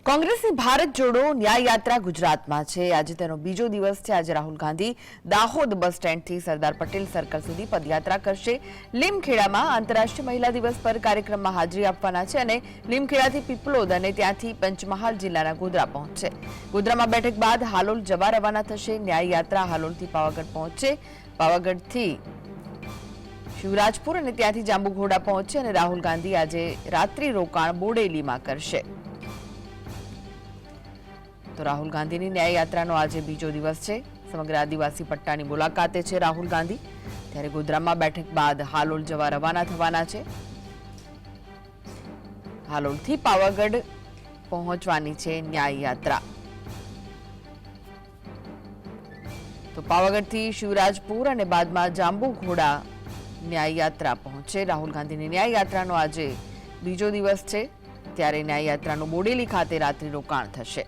કોંગ્રેસની ભારત જોડો ન્યાય યાત્રા ગુજરાતમાં છે। આજે તેનો બીજો દિવસ છે। આજે રાહુલ ગાંધી દાહોદ બસ સ્ટેન્ડથી સરદાર પટેલ સર્કલ સુધી પદયાત્રા કરશે। લીમખેડામાં આંતરરાષ્ટ્રીય મહિલા દિવસ પર કાર્યક્રમમાં હાજરી આપવાના છે અને લીમખેડાથી પીપલોદ અને ત્યાંથી પંચમહાલ જિલ્લાના ગોધરા પહોંચશે। ગોધરામાં બેઠક બાદ હાલોલ જવા રવાના થશે। ન્યાય યાત્રા હાલોલથી પાવાગઢ પહોંચશે। પાવાગઢથી શિવરાજપુર અને ત્યાંથી જાંબુઘોડા પહોંચશે અને રાહુલ ગાંધી આજે રાત્રિ રોકાણ બોડેલીમાં કરશે। तो राहुल गांधी की न्याय यात्रा आज बीजो दिवस है। समग्र आदिवासी पट्टा की मुलाकाते है राहुल गांधी। त्यारे गोधरा में बैठक बाद हालोल जवा रवाना थवाना छे। हालोल थी पावागढ़ पहोंचवानी छे न्याय यात्रा। तो पावागढ़ थी शिवराजपुर और बाद में जांबुघोड़ा न्याय यात्रा पहुंचे। राहुल गांधी की न्याय यात्रा आज बीजो दिवस है। त्यारे न्याय यात्रा बोडेली खाते रात्रि रोकाण थशे।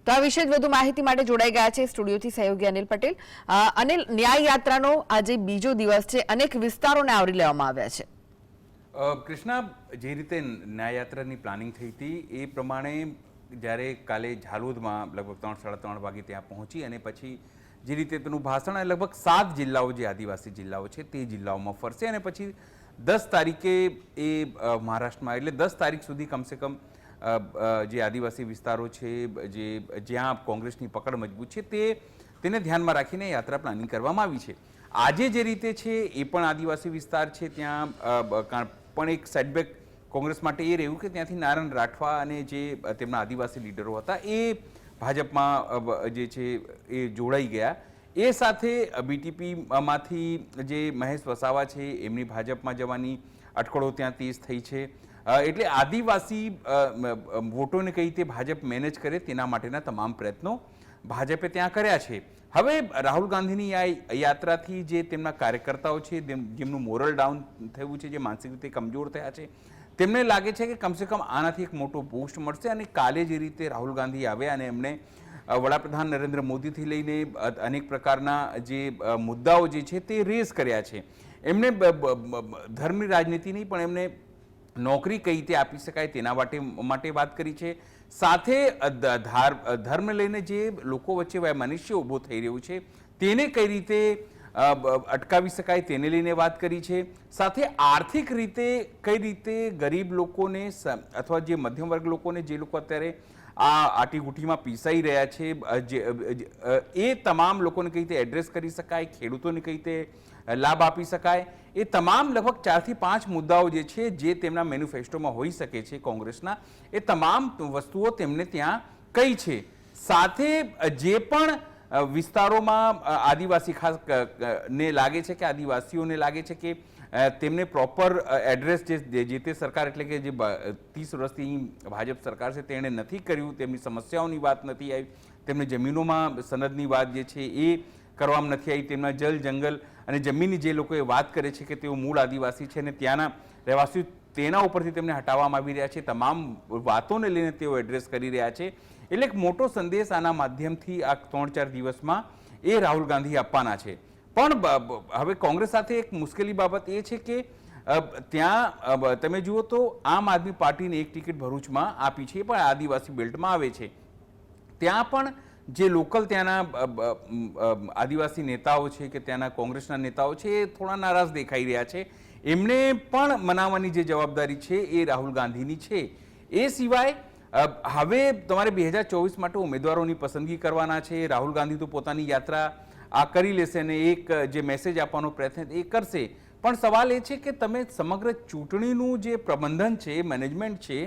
तो आ विषय વધુ માહિતી માટે જોડાઈ ગયા છે સ્ટુડિયોથી સહયોગી અનિલ પટેલ। અનિલ, ન્યાય યાત્રાનો આજે બીજો દિવસ છે, અનેક વિસ્તારોને આવરી લેવામાં આવ્યા છે। કૃષ્ણા, જે રીતે ન્યાયયાત્રાની પ્લાનિંગ થઈ હતી એ પ્રમાણે જ્યારે કાલે ઝાલોદમાં લગભગ 3-3:30 વાગે ત્યાં પહોંચી અને પછી જે રીતે તેનું ભાષણ લગભગ 7 જિલ્લાઓ જે આદિવાસી જિલ્લાઓ છે તે જિલ્લાઓમાં ફરશે અને પછી 10 તારીખે એ મહારાષ્ટ્રમાં એટલે 10 તારીખ સુધી કમસે કમ જે આદિવાસી વિસ્તારો છે જે જ્યાં કોંગ્રેસની પકડ મજબૂત છે તેને ધ્યાનમાં રાખીને યાત્રા પ્લાનિંગ કરવામાં આવી છે। આજે જે રીતે છે એ પણ આદિવાસી વિસ્તાર છે, ત્યાં પણ એક સેટબેક કોંગ્રેસ માટે એ રહ્યું કે ત્યાંથી નારાયણ રાઠવા અને જે તેમના આદિવાસી લીડરો હતા એ ભાજપમાં જે છે એ જોડાઈ ગયા। એ સાથે બીટીપીમાંથી જે મહેશ વસાવા છે એમની ભાજપમાં જવાની અટકળો ત્યાં તેજ થઈ છે। એટલે આદિવાસી વોટોને કઈ રીતે ભાજપ મેનેજ કરે તેના માટેના તમામ પ્રયત્નો ભાજપે ત્યાં કર્યા છે। હવે રાહુલ ગાંધીની આ યાત્રાથી જે તેમના કાર્યકર્તાઓ છે જેમનું મોરલ ડાઉન થયું છે, જે માનસિક રીતે કમજોર થયા છે, તેમને લાગે છે કે કમસે કમ આનાથી એક મોટો બૂસ્ટ મળશે। અને કાલે જે રીતે રાહુલ ગાંધી આવ્યા અને એમણે વડાપ્રધાન નરેન્દ્ર મોદીથી લઈને અનેક પ્રકારના જે મુદ્દાઓ જે છે તે રેઝ કર્યા છે। એમણે ધર્મની રાજનીતિ નહીં પણ એમને નોકરી કઈ રીતે આપી શકાય તેના માટે વાત કરી છે। સાથે ધર્મ લઈને જે લોકો વચ્ચે વૈમનસ્ય ઊભો થઈ રહ્યું છે તેને કઈ રીતે અટકાવી શકાય તેને લઈને વાત કરી છે। સાથે આર્થિક રીતે કઈ રીતે ગરીબ લોકોને અથવા જે મધ્યમ વર્ગ લોકોને, જે લોકો અત્યારે આ આટીગુટીમાં પીસાઈ રહ્યા છે, એ તમામ લોકોને કઈ રીતે એડ્રેસ કરી શકાય, ખેડૂતોને કઈ રીતે લાભ આપી શકાય, એ તમામ લગભગ 4 થી 5 મુદ્દાઓ જે છે જે તેમના મેનિફેસ્ટોમાં હોઈ શકે છે કોંગ્રેસના, એ તમામ વસ્તુઓ તેમને ત્યાં કઈ છે। સાથે જે પણ વિસ્તારોમાં આદિવાસી ખાસ ને લાગે છે કે આદિવાસીઓને લાગે છે કે તેમને પ્રોપર એડ્રેસ જે તે સરકાર એટલે કે જે 30 વર્ષથી ભાજપ સરકાર છે તેણે નથી કર્યું, તેમની સમસ્યાઓની વાત નથી આવી, તેમને જમીનોમાં સનદની વાત જે છે એ કરવામાં નથી આવી, તેમના જલ જંગલ અને જમીનની જે લોકોએ વાત કરે છે કે તેઓ મૂળ આદિવાસી છે અને ત્યાંના રહેવાસીઓ તેના ઉપરથી તેમને હટાવવામાં આવી રહ્યા છે, તમામ વાતોને લઈને તેઓ એડ્રેસ કરી રહ્યા છે। એટલે એક મોટો સંદેશ આના માધ્યમથી આ 3-4 દિવસમાં એ રાહુલ ગાંધી આપવાના છે। પણ હવે કોંગ્રેસ સાથે એક મુશ્કેલી બાબત એ છે કે ત્યાં તમે જુઓ તો આમ આદમી પાર્ટીને એક ટિકિટ ભરૂચમાં આપી છે, પણ આદિવાસી બેલ્ટમાં આવે છે। ત્યાં પણ જે લોકલ ત્યાંના આદિવાસી નેતાઓ છે કે ત્યાંના કોંગ્રેસના નેતાઓ છે એ થોડા નારાજ દેખાઈ રહ્યા છે। એમને પણ મનાવવાની જે જવાબદારી છે એ રાહુલ ગાંધીની છે। એ સિવાય હવે તમારે 2024 માટે ઉમેદવારોની પસંદગી કરવાના છે। રાહુલ ગાંધી તો પોતાની યાત્રા આ કરી લેશે અને એક જે મેસેજ આપવાનો પ્રયત્ન એ કરશે, પણ સવાલ એ છે કે તમે સમગ્ર ચૂંટણીનું જે પ્રબંધન છે, મેનેજમેન્ટ છે,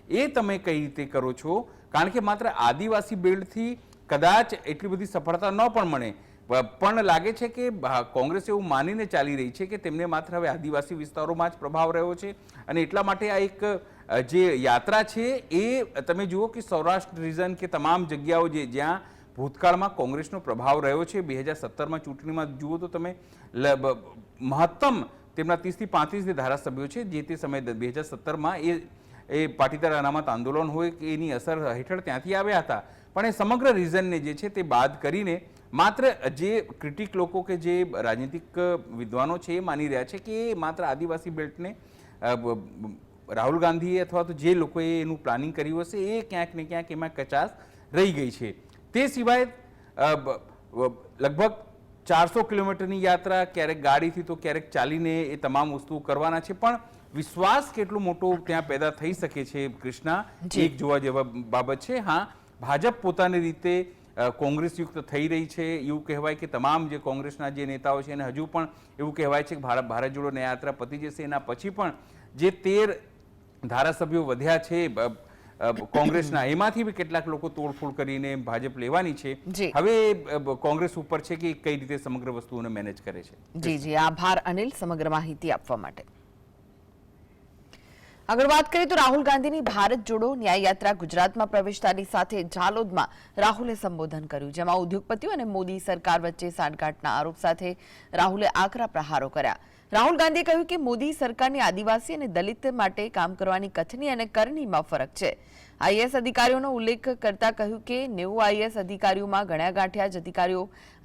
એ તમે કઈ રીતે કરો છો? કારણ કે માત્ર આદિવાસી બેલ્ટથી કદાચ એટલી બધી સફળતા ન પણ મળે, પણ લાગે છે કે કોંગ્રેસ એવું માનીને ચાલી રહી છે કે તેમને માત્ર હવે આદિવાસી વિસ્તારોમાં જ પ્રભાવ રહ્યો છે અને એટલા માટે આ એક જે યાત્રા છે એ તમે જુઓ કે સૌરાષ્ટ્ર રિજન કે તમામ જગ્યાઓ જ્યાં ભૂતકાળમાં કોંગ્રેસનો પ્રભાવ રહ્યો છે, 2017માં ચૂંટણીમાં જુઓ તો તમે મહત્તમ તેમના 30 થી 35 જે ધારાસભ્યો છે જે તે સમયે 2017માં એ પાટીદાર અનામત આંદોલન હોય કે એની અસર હેઠળ ત્યાંથી આવ્યા હતા, પણ એ સમગ્ર રીઝનને જે છે તે બાદ કરીને માત્ર જે ક્રિટિક લોકો કે જે રાજનીતિક વિદ્વાનો છે એ માની રહ્યા છે કે એ માત્ર આદિવાસી બેલ્ટને રાહુલ ગાંધીએ અથવા તો જે લોકોએ એનું પ્લાનિંગ કર્યું હશે એ ક્યાંક ને ક્યાંક એમાં કચાશ રહી ગઈ છે. તે સિવાય લગભગ 400 કિલોમીટરની યાત્રા, ક્યારેક ગાડીથી તો ક્યારેક ચાલીને એ તમામ વસ્તુઓ કરવાના છે, પણ વિશ્વાસ કેટલો મોટો ત્યાં પેદા થઈ શકે છે કૃષ્ણા, એક જોવા જેવા બાબત છે. હા, ભાજપ પોતાની રીતે કોંગ્રેસયુક્ત થઈ રહી છે. એવું કહેવાય કે તમામ જે કોંગ્રેસના જે નેતાઓ છે એને હજુ પણ એવું કહેવાય છે કે ભારત જોડો ન્યાયયાત્રા પતી જશે, એના પછી પણ જે 13 ધારાસભ્યો વધ્યા છે કોંગ્રેસના, એમાંથી બી કેટલાક લોકો તોડફોડ કરીને ભાજપ લેવાની છે. હવે કોંગ્રેસ ઉપર છે કે કઈ રીતે સમગ્ર વસ્તુઓને મેનેજ કરે છે. જી, આભાર અનિલ સમગ્ર માહિતી આપવા માટે. આગળ વાત કરીએ તો રાહુલ ગાંધીની ભારત જોડો ન્યાય યાત્રા ગુજરાતમાં પ્રવેશતાની સાથે ઝાલોદમાં રાહુલે સંબોધન કર્યું, જેમાં ઉદ્યોગપતિઓ અને મોદી સરકાર વચ્ચે સાંઠગાંઠના આરોપ સાથે રાહુલે આકરા પ્રહારો કર્યા. રાહુલ ગાંધીએ કહ્યું કે મોદી સરકારની આદિવાસી અને દલિત માટે કામ કરવાની કથની અને કરણીમાં ફરક છે. આઈએએસ અધિકારીઓનો ઉલ્લેખ કરતા કહ્યું કે 90 આઈએએસ અધિકારીઓમાં ગણ્યા ગાંઠ્યા જ અધિકારીઓ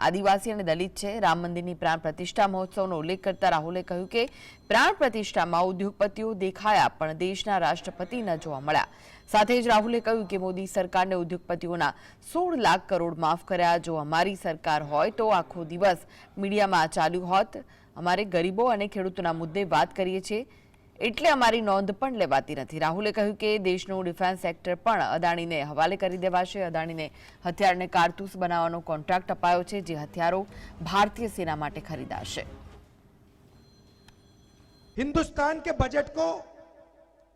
આદિવાસી અને દલિત છે. રામ મંદિરની પ્રાણ પ્રતિષ્ઠા મહોત્સવનો ઉલ્લેખ કરતા રાહુલે કહ્યું કે પ્રાણ પ્રતિષ્ઠામાં ઉદ્યોગપતિઓ દેખાયા પણ દેશના રાષ્ટ્રપતિ ન જોવા મળ્યા. સાથે જ રાહુલે કહ્યું કે મોદી સરકારને ઉદ્યોગપતિઓના 16 લાખ કરોડ માફ કર્યા. જો અમારી સરકાર હોય તો આખો દિવસ મીડિયામાં ચાલ્યું હોત. અમારે ગરીબો અને ખેડૂતોના મુદ્દે વાત કરીએ છીએ એટલે અમારી નોંધ પણ લેવાતી નથી. રાહુલે કહ્યું કે દેશનું ડિફેન્સ સેક્ટર પણ અદાણીને હવાલે કરી દેવાશે. અદાણીને હથિયારને કારતૂસ બનાવવાનો કોન્ટ્રાક્ટ અપાયો છે, જે હથિયારો ભારતીય सेना માટે ખરીદાશે. हिंदुस्तान के बजट को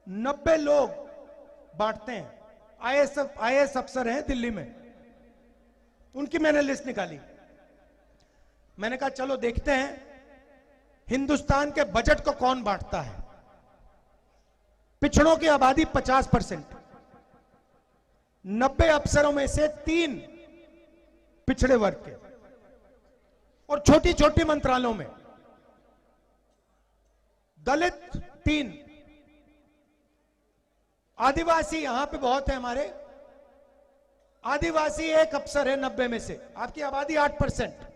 90 लोग बांटते हैं. आईएएस अफसर हैं दिल्ली में, उनकी मैंने लिस्ट निकाली. मैंने कहा चलो देखते हैं हिंदुस्तान के बजट को कौन बांटता है. पिछड़ों की आबादी 50%, 90 अफसरों में से 3 पिछड़े वर्ग के, और छोटी छोटी मंत्रालयों में दलित 3, आदिवासी यहां पे बहुत है हमारे. आदिवासी एक अफसर है 90 में से. आपकी आबादी 8%.